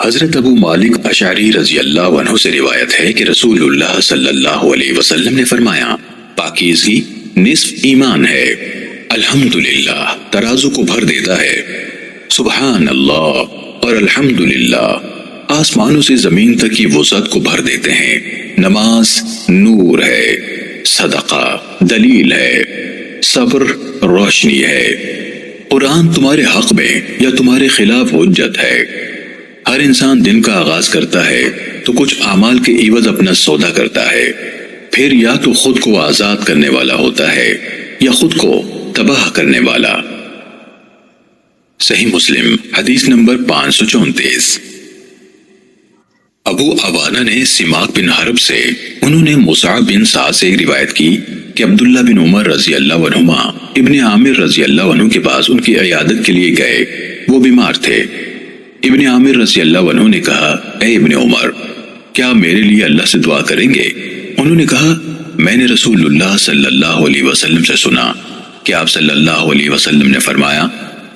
حضرت ابو مالک اشعری رضی اللہ عنہ سے روایت ہے کہ رسول اللہ صلی اللہ علیہ وسلم نے فرمایا، پاکیزگی نصف ایمان ہے۔ الحمدللہ ترازو کو بھر دیتا ہے، سبحان اللہ اور الحمدللہ آسمانوں سے زمین تک کی وسعت کو بھر دیتے ہیں۔ نماز نور ہے، صدقہ دلیل ہے، صبر روشنی ہے، قرآن تمہارے حق میں یا تمہارے خلاف حجت ہے۔ ہر انسان دن کا آغاز کرتا ہے تو کچھ اعمال کے عوض اپنا سودا کرتا ہے، پھر یا تو خود کو آزاد کرنے والا ہوتا ہے یا خود کو تباہ کرنے والا۔ صحیح مسلم حدیث نمبر 534۔ ابو عوانہ نے سماک بن حرب سے، انہوں نے مصعب بن سعد سے ایک روایت کی کہ عبداللہ بن عمر رضی اللہ عنہما ابن عامر رضی اللہ عنہ کے پاس ان کی عیادت کے لیے گئے، وہ بیمار تھے۔ ابن عامر رضی اللہ عنہ نے کہا، اے ابن عمر، کیا میرے لیے اللہ سے دعا کریں گے؟ انہوں نے کہا، میں نے رسول اللہ صلی اللہ علیہ وسلم سے سنا کہ آپ صلی اللہ علیہ وسلم نے فرمایا،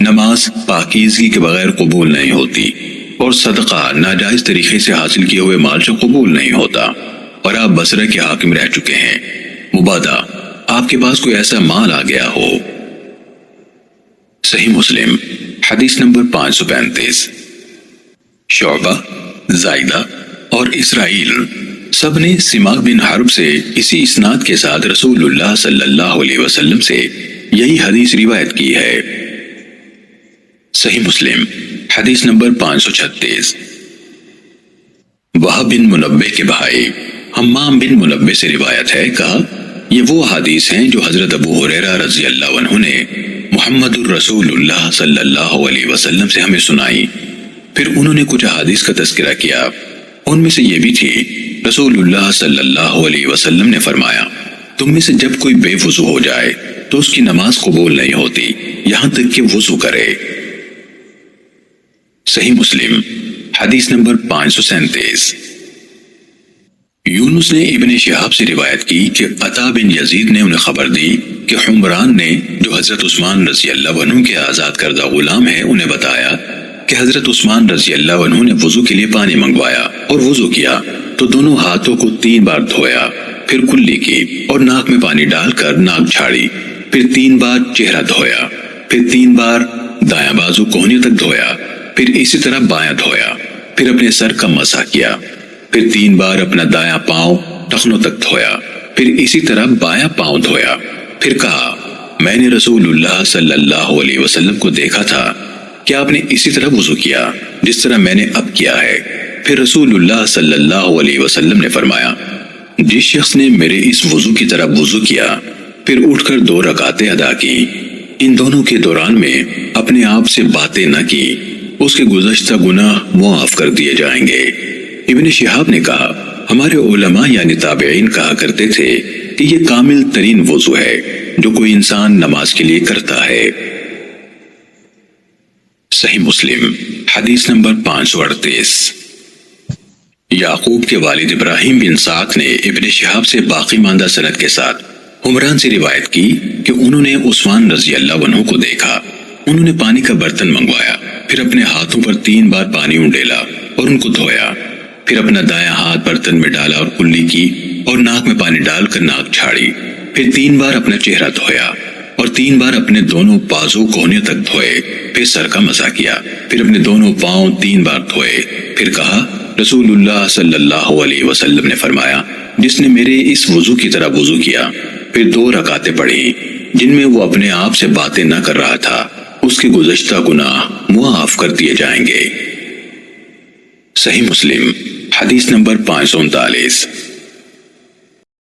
نماز پاکیزگی کے بغیر قبول نہیں ہوتی، اور صدقہ ناجائز طریقے سے حاصل کیے ہوئے مال سے قبول نہیں ہوتا، اور آپ بصرہ کے حاکم رہ چکے ہیں، مبادا آپ کے پاس کوئی ایسا مال آ گیا ہو۔ صحیح مسلم حدیث نمبر 535۔ شعبہ، زائدہ اور اسرائیل سب نے سماک بن حرب سے اسی اسناد کے ساتھ رسول اللہ صلی اللہ علیہ وسلم سے یہی حدیث روایت کی ہے۔ صحیح مسلم حدیث نمبر 536۔ وہب بن منبہ کے بھائی حمام بن منبہ سے روایت ہے، کہا، یہ وہ حدیث ہیں جو حضرت ابو ہریرہ رضی اللہ عنہ نے محمد الرسول اللہ صلی اللہ علیہ وسلم سے ہمیں سنائی۔ پھر انہوں نے کچھ احادیث کا تذکرہ کیا، ان میں سے یہ بھی تھی، رسول اللہ صلی اللہ علیہ وسلم نے فرمایا، تم میں سے جب کوئی بے وضو ہو جائے تو اس کی نماز قبول نہیں ہوتی یہاں تک کہ وضو کرے۔ صحیح مسلم حدیث نمبر 537۔ یونس نے ابن شہاب سے روایت کی کہ عطا بن یزید نے انہیں خبر دی کہ حمران نے، جو حضرت عثمان رضی اللہ عنہ کے آزاد کردہ غلام ہے، انہیں بتایا کہ حضرت عثمان رضی اللہ عنہ نے وضو کے لیے پانی منگوایا اور وضو کیا تو دونوں ہاتھوں کو 3 بار دھویا، پھر کلی کی اور ناک میں پانی ڈال کر ناک جھاڑی، پھر 3 بار چہرہ دھویا، پھر 3 بار دایاں بازو کوہنی تک دھویا، پھر اسی طرح بایاں دھویا، پھر اپنے سر کا مسح کیا، پھر 3 بار اپنا دایاں پاؤں ٹخنوں تک دھویا، پھر اسی طرح بایاں پاؤں دھویا، پھر کہا، میں نے رسول اللہ صلی اللہ علیہ وسلم کو دیکھا تھا کہ آپ نے اسی طرح وضو کیا جس طرح میں نے اب کیا ہے۔ پھر رسول اللہ صلی اللہ علیہ وسلم نے فرمایا، جس شخص نے میرے اس وضو کی طرح وضو کیا پھر اٹھ کر 2 رکعتیں ادا کی، ان دونوں کے دوران میں اپنے آپ سے باتیں نہ کی، اس کے گزشتہ گناہ معاف کر دیے جائیں گے۔ ابن شہاب نے کہا، ہمارے علماء یعنی تابعین کہا کرتے تھے کہ یہ کامل ترین وضو ہے جو کوئی انسان نماز کے لیے کرتا ہے۔ صحیح مسلم حدیث نمبر 538۔ یعقوب کے والد ابراہیم بن سعد نے ابن شہاب سے باقی ماندہ سند کے ساتھ حمران سے روایت کی کہ انہوں نے عثمان رضی اللہ عنہ کو دیکھا، انہوں نے پانی کا برتن منگوایا، پھر اپنے ہاتھوں پر 3 بار پانی انڈیلا اور ان کو دھویا، پھر اپنا دایاں ہاتھ برتن میں ڈالا اور کلی کی اور ناک میں پانی ڈال کر ناک جھاڑی، پھر 3 بار اپنا چہرہ دھویا اور 3 بار اپنے دونوں بازو کوہنیوں تک دھوئے، پھر سر کا مسح کیا، پھر اپنے دونوں پاؤں 3 بار دھوئے، پھر کہا، رسول اللہ صلی اللہ علیہ وسلم نے فرمایا، جس نے میرے اس وضو کی طرح وضو کیا پھر 2 رکعتیں پڑھی جن میں وہ اپنے آپ سے باتیں نہ کر رہا تھا، اس کے گزشتہ گناہ معاف کر دیے جائیں گے۔ صحیح مسلم حدیث نمبر 539۔